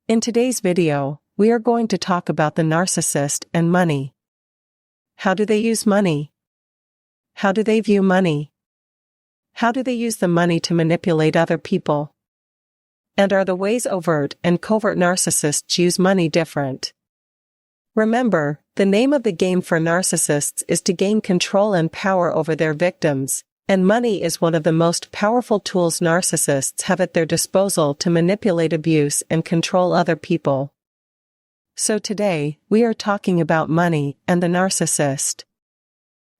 In today's video, we are going to talk about the narcissist and money. How do they use money? How do they view money? How do they use the money to manipulate other people? And are the ways overt and covert narcissists use money different? Remember, the name of the game for narcissists is to gain control and power over their victims, and money is one of the most powerful tools narcissists have at their disposal to manipulate, abuse, and control other people. So today, we are talking about money and the narcissist.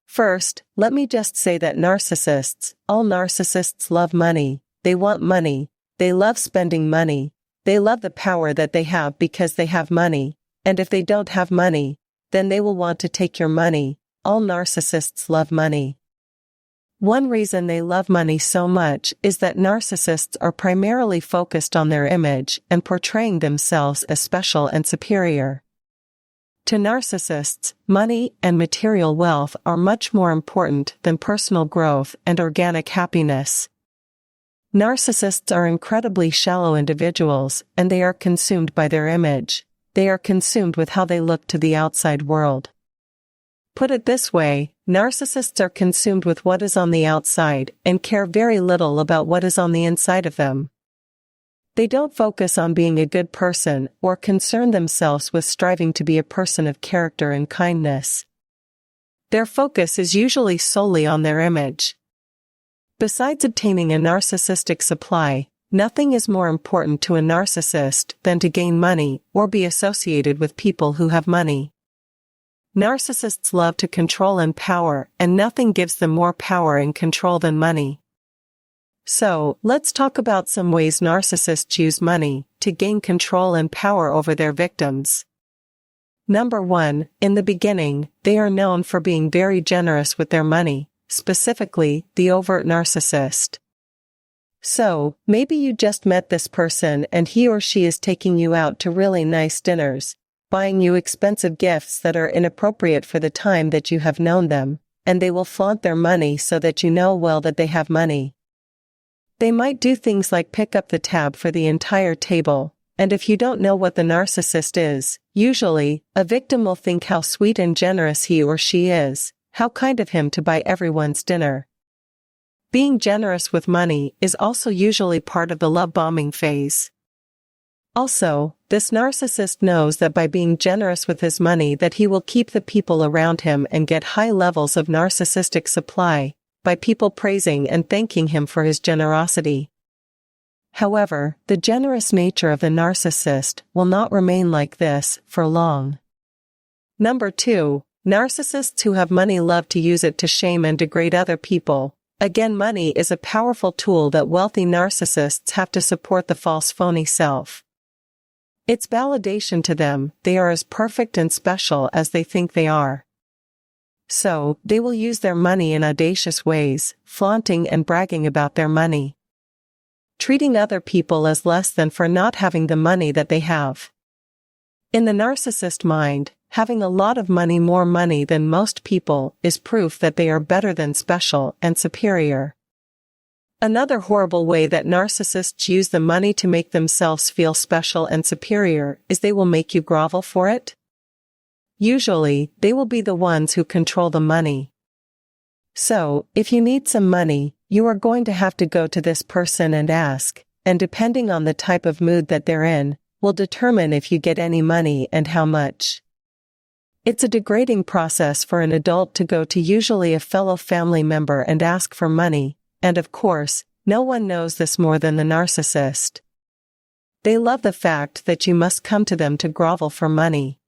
First, let me just say that all narcissists love money, they want money, they love spending money, they love the power that they have because they have money, and if they don't have money, then they will want to take your money. All narcissists love money. One reason they love money so much is that narcissists are primarily focused on their image and portraying themselves as special and superior. To narcissists, money and material wealth are much more important than personal growth and organic happiness. Narcissists are incredibly shallow individuals, and they are consumed by their image. They are consumed with how they look to the outside world. Put it this way, narcissists are consumed with what is on the outside and care very little about what is on the inside of them. They don't focus on being a good person or concern themselves with striving to be a person of character and kindness. Their focus is usually solely on their image. Besides obtaining a narcissistic supply, nothing is more important to a narcissist than to gain money or be associated with people who have money. Narcissists love to control and power, and nothing gives them more power and control than money. So, let's talk about some ways narcissists use money to gain control and power over their victims. Number 1, in the beginning, they are known for being very generous with their money, specifically, the overt narcissist. So, maybe you just met this person and he or she is taking you out to really nice dinners, buying you expensive gifts that are inappropriate for the time that you have known them, and they will flaunt their money so that you know well that they have money. They might do things like pick up the tab for the entire table, and if you don't know what the narcissist is, usually, a victim will think how sweet and generous he or she is, how kind of him to buy everyone's dinner. Being generous with money is also usually part of the love bombing phase. Also, this narcissist knows that by being generous with his money that he will keep the people around him and get high levels of narcissistic supply, by people praising and thanking him for his generosity. However, the generous nature of the narcissist will not remain like this for long. Number 2, narcissists who have money love to use it to shame and degrade other people. Again, money is a powerful tool that wealthy narcissists have to support the false phony self. It's validation to them, they are as perfect and special as they think they are. So, they will use their money in audacious ways, flaunting and bragging about their money. Treating other people as less than for not having the money that they have. In the narcissist mind, having a lot of money, more money than most people, is proof that they are better than special and superior. Another horrible way that narcissists use the money to make themselves feel special and superior is they will make you grovel for it. Usually, they will be the ones who control the money. So, if you need some money, you are going to have to go to this person and ask, and depending on the type of mood that they're in, will determine if you get any money and how much. It's a degrading process for an adult to go to usually a fellow family member and ask for money. And of course, no one knows this more than the narcissist. They love the fact that you must come to them to grovel for money.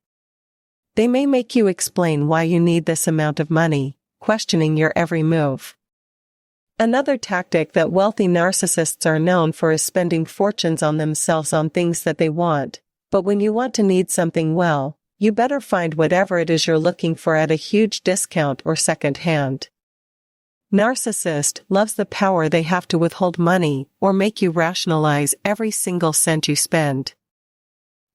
They may make you explain why you need this amount of money, questioning your every move. Another tactic that wealthy narcissists are known for is spending fortunes on themselves on things that they want, but when you want to need something, well, you better find whatever it is you're looking for at a huge discount or second hand. Narcissist loves the power they have to withhold money or make you rationalize every single cent you spend.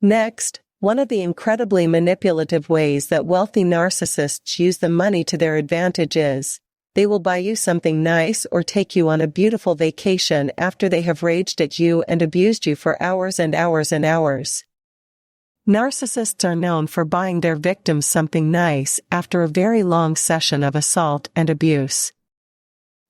Next, one of the incredibly manipulative ways that wealthy narcissists use the money to their advantage is, they will buy you something nice or take you on a beautiful vacation after they have raged at you and abused you for hours and hours and hours. Narcissists are known for buying their victims something nice after a very long session of assault and abuse.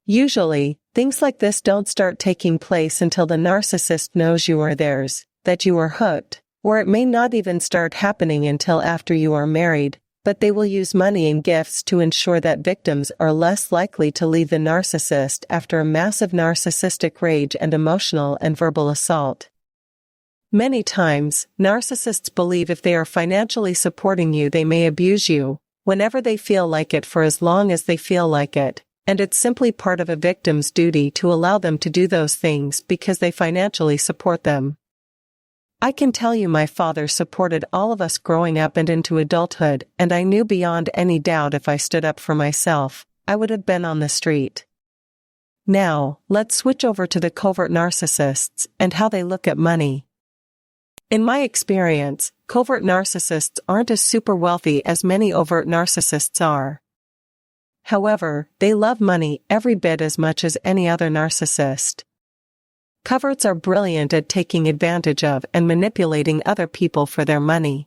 Usually, things like this don't start taking place until the narcissist knows you are theirs, that you are hooked, or it may not even start happening until after you are married, but they will use money and gifts to ensure that victims are less likely to leave the narcissist after a massive narcissistic rage and emotional and verbal assault. Many times, narcissists believe if they are financially supporting you, they may abuse you, whenever they feel like it for as long as they feel like it, and it's simply part of a victim's duty to allow them to do those things because they financially support them. I can tell you my father supported all of us growing up and into adulthood, and I knew beyond any doubt if I stood up for myself, I would have been on the street. Now, let's switch over to the covert narcissists and how they look at money. In my experience, covert narcissists aren't as super wealthy as many overt narcissists are. However, they love money every bit as much as any other narcissist. Coverts are brilliant at taking advantage of and manipulating other people for their money.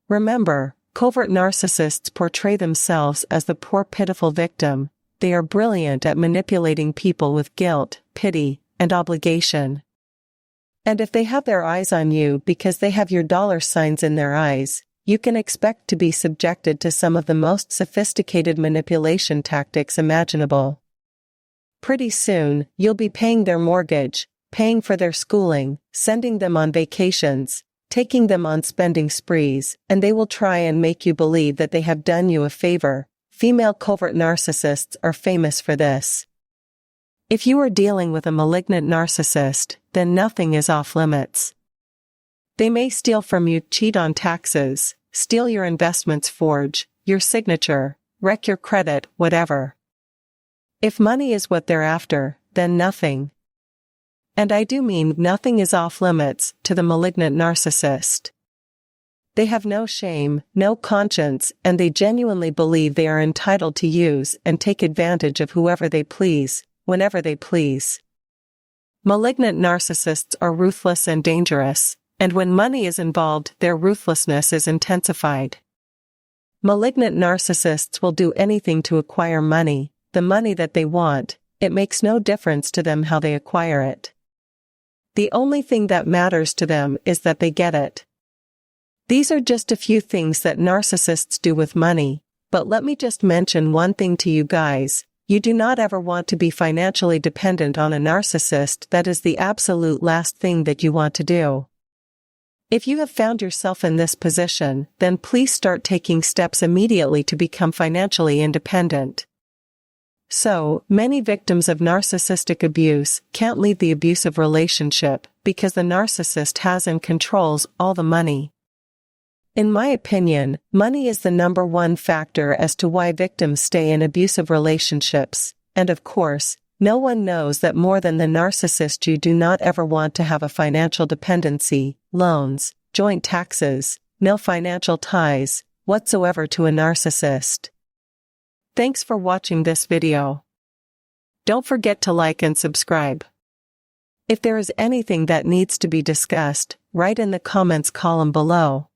Remember, covert narcissists portray themselves as the poor pitiful victim. They are brilliant at manipulating people with guilt, pity, and obligation. And if they have their eyes on you because they have your dollar signs in their eyes, you can expect to be subjected to some of the most sophisticated manipulation tactics imaginable. Pretty soon, you'll be paying their mortgage, paying for their schooling, sending them on vacations, taking them on spending sprees, and they will try and make you believe that they have done you a favor. Female covert narcissists are famous for this. If you are dealing with a malignant narcissist, then nothing is off limits. They may steal from you, cheat on taxes, steal your investments, forge your signature, wreck your credit, whatever. If money is what they're after, then nothing. And I do mean nothing is off limits to the malignant narcissist. They have no shame, no conscience, and they genuinely believe they are entitled to use and take advantage of whoever they please, whenever they please. Malignant narcissists are ruthless and dangerous, and when money is involved, their ruthlessness is intensified. Malignant narcissists will do anything to acquire money, the money that they want. It makes no difference to them how they acquire it. The only thing that matters to them is that they get it. These are just a few things that narcissists do with money, but let me just mention one thing to you guys. You do not ever want to be financially dependent on a narcissist. That is the absolute last thing that you want to do. If you have found yourself in this position, then please start taking steps immediately to become financially independent. So, many victims of narcissistic abuse can't leave the abusive relationship because the narcissist has and controls all the money. In my opinion, money is the number one factor as to why victims stay in abusive relationships, and of course, no one knows that more than the narcissist. You do not ever want to have a financial dependency, loans, joint taxes, no financial ties whatsoever to a narcissist. Thanks for watching this video. Don't forget to like and subscribe. If there is anything that needs to be discussed, write in the comments column below.